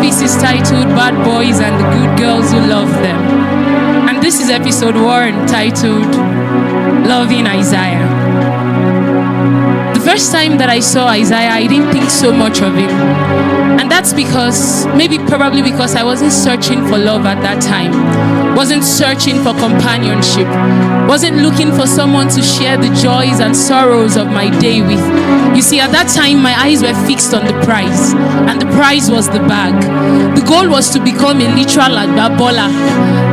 piece is titled Bad Boys and the Good Girls Who Love Them. And this is episode 1 titled Loving Isaiah. The first time that I saw Isaiah, I didn't think so much of him. And that's because, probably because I wasn't searching for love at that time. Wasn't searching for companionship. Wasn't looking for someone to share the joys and sorrows of my day with. You see, at that time, my eyes were fixed on the prize. And the prize was the bag. The goal was to become a literal agbabola.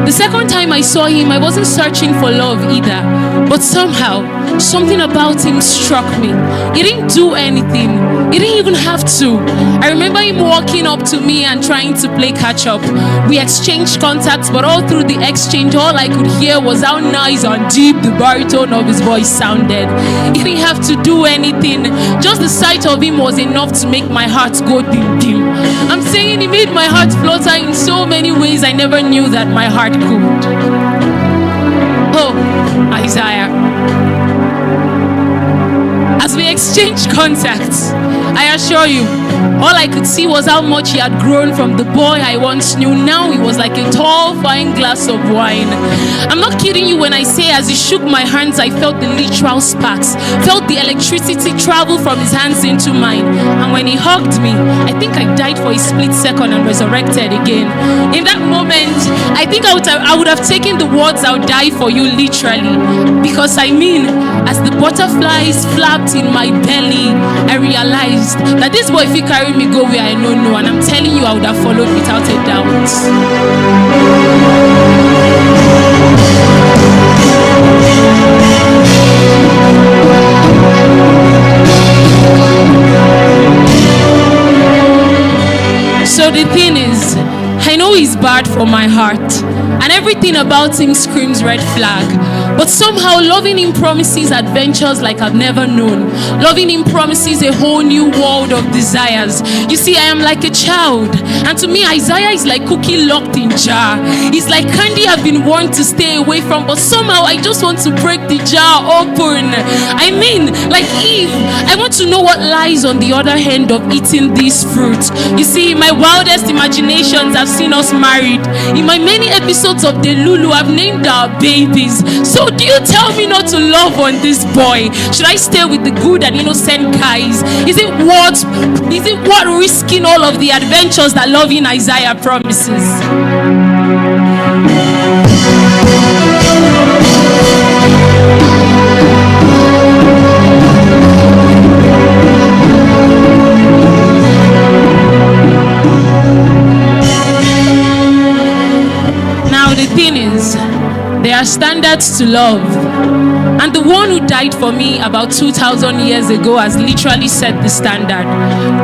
The second time I saw him, I wasn't searching for love either. But somehow, something about him struck me. He didn't do anything. He didn't even have to. I remember him walking up to me and trying to play catch up. We exchanged contacts, but all through the exchange, all I could hear was how nice and deep the baritone of his voice sounded. He didn't have to do anything. Just the sight of him was enough to make my heart go dim dim. I'm saying he made my heart flutter in so many ways I never knew that my heart could. Oh, Isaiah. As we exchanged contacts, I assure you, all I could see was how much he had grown from the boy I once knew. Now he was like a tall, fine glass of wine. I'm not kidding you when I say as he shook my hands, I felt the literal sparks, felt the electricity travel from his hands into mine. And when he hugged me, I think I died for a split second and resurrected again. In that moment, I think I would have taken the words "I'll die for you" literally. Because as the butterflies flapped in my belly, I realized that this boy, if he carry me go where I don't know, and I'm telling you, I would have followed without a doubt. So the thing is, I know he's bad for my heart, and everything about him screams red flag. But somehow loving him promises adventures like I've never known. Loving him promises a whole new world of desires. You see, I am like a child, and to me, Isaiah is like cookie locked in jar. He's like candy I've been warned to stay away from, but somehow I just want to break the jar open. I mean, like Eve, I want to know what lies on the other hand of eating this fruit. You see, in my wildest imaginations, I've seen us married. In my many episodes of The Lulu, I've named our babies. So do you tell me not to love on this boy? Should I stay with the good and innocent guys? Is it worth risking all of the adventures that loving Isaiah promises? Now the thing is, there are standards to love, and the one who died for me about 2,000 years ago has literally set the standard.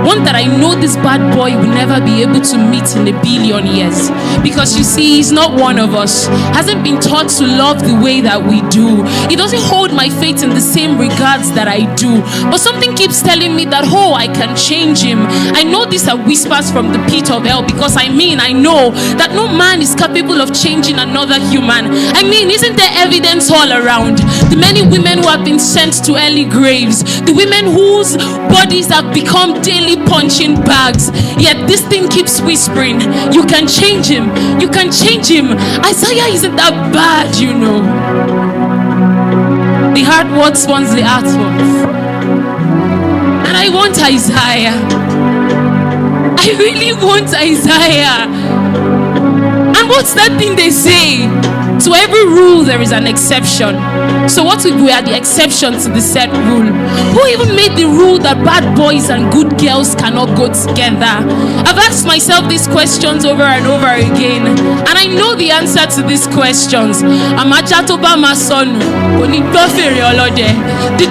One that I know this bad boy will never be able to meet in a billion years. Because you see, he's not one of us, hasn't been taught to love the way that we do. He doesn't hold my faith in the same regards that I do. But something keeps telling me that, I can change him. I know these are whispers from the pit of hell, because I know that no man is capable of changing another human. Isn't there evidence all around? The many women who have been sent to early graves, the women whose bodies have become daily punching bags. Yet this thing keeps whispering, you can change him, you can change him. Isaiah isn't that bad, you know. The hard word spawns the artworks. And I want Isaiah. I really want Isaiah. And what's that thing they say? To every rule there is an exception. So what if we are the exception to the set rule? Who even made the rule that bad boys and good girls cannot go together? I've asked myself these questions over and over again, and I know the answer to these questions. The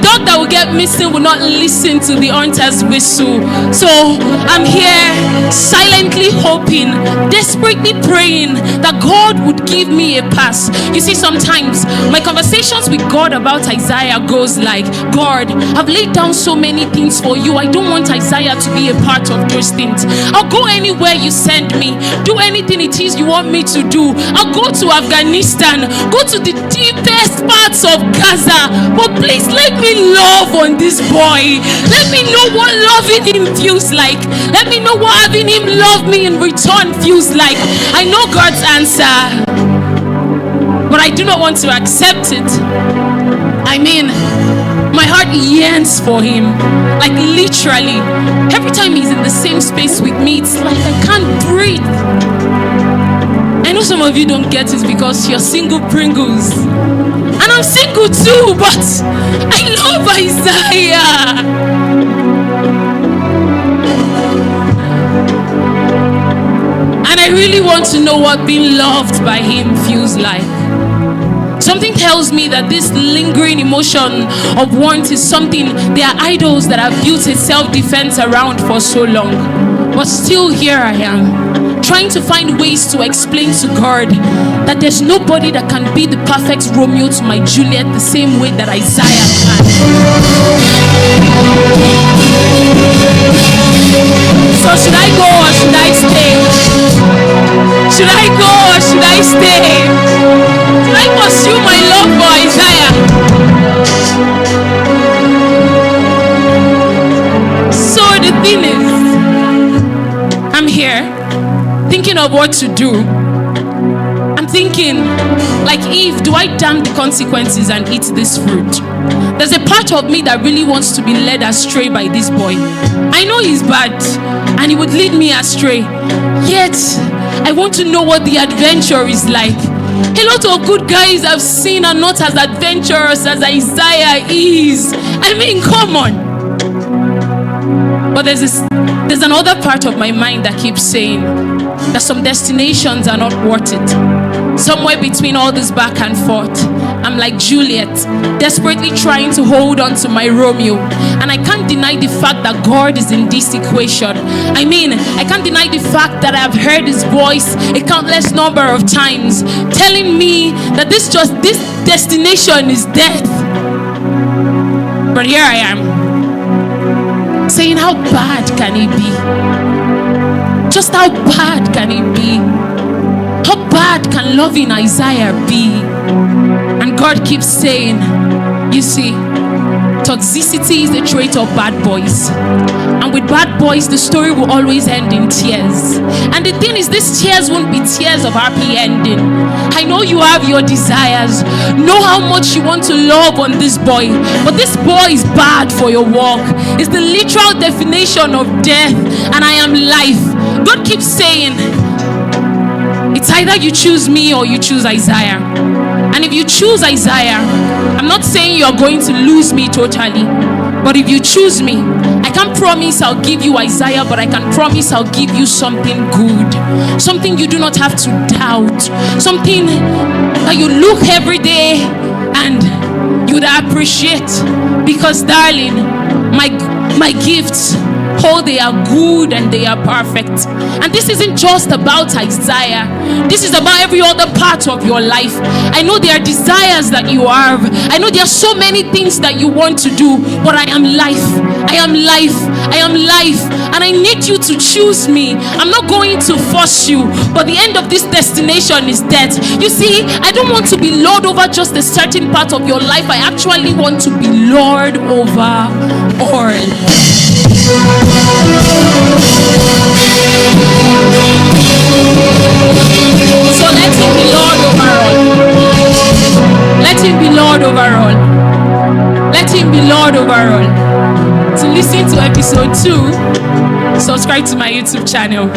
dog that will get missing will not listen to the hunter's whistle. So I'm here silently hoping, desperately praying that God would give me a pass. verse. You see, sometimes my conversations with God about Isaiah goes like, God, I've laid down so many things for you. I don't want Isaiah to be a part of those things. I'll go anywhere you send me, do anything it is you want me to do. I'll go to Afghanistan, go to the deepest parts of Gaza, but please let me love on this boy. Let me know what loving him feels like. Let me know what having him love me in return feels like. I know God's answer, but I do not want to accept it. I mean, my heart yearns for him. Like literally, every time he's in the same space with me, it's like I can't breathe. I know some of you don't get it because you're single Pringles. And I'm single too, but I love Isaiah. And I really want to know what being loved by him feels like. Something tells me that this lingering emotion of want is something, there are idols that have built a self-defense around for so long. But still here I am, trying to find ways to explain to God that there's nobody that can be the perfect Romeo to my Juliet the same way that Isaiah can. So should I go or should I stay? Should I go or should I stay? Should I pursue my love for Isaiah? So the thing is, I'm here thinking of what to do. I'm thinking, like Eve, do I damn the consequences and eat this fruit? There's a part of me that really wants to be led astray by this boy. I know he's bad and he would lead me astray. Yet, I want to know what the adventure is like. A lot of good guys I've seen are not as adventurous as Isaiah is. I mean, come on. But there's another part of my mind that keeps saying that some destinations are not worth it. Somewhere between all this back and forth, I'm like Juliet, desperately trying to hold on to my Romeo. And I can't deny the fact that God is in this equation. I mean, I can't deny the fact that I've heard his voice a countless number of times telling me that this destination is death. But here I am, saying, how bad can it be? Just how bad can it be? How bad can loving Isaiah be? And God keeps saying, you see, toxicity is the trait of bad boys. And with bad boys, the story will always end in tears. And the thing is, these tears won't be tears of happy ending. I know you have your desires. Know how much you want to love on this boy. But this boy is bad for your walk. It's the literal definition of death. And I am life. God keeps saying, it's either you choose me or you choose Isaiah. And if you choose Isaiah, I'm not saying you're going to lose me totally. But if you choose me, I can't promise I'll give you Isaiah, but I can promise I'll give you something good. Something you do not have to doubt. Something that you look every day and you'd appreciate. Because darling, my gifts, they are good and they are perfect. And this isn't just about Isaiah. This is about every other part of your life. I know there are desires that you have. I know there are so many things that you want to do. But I am life. I am life. I am life. And I need you to choose me. I'm not going to force you. But the end of this destination is death. You see, I don't want to be Lord over just a certain part of your life. I actually want to be Lord over all. So let him be Lord over all. Let him be Lord over all. Let him be Lord over all. To listen to episode 2, subscribe to my YouTube channel.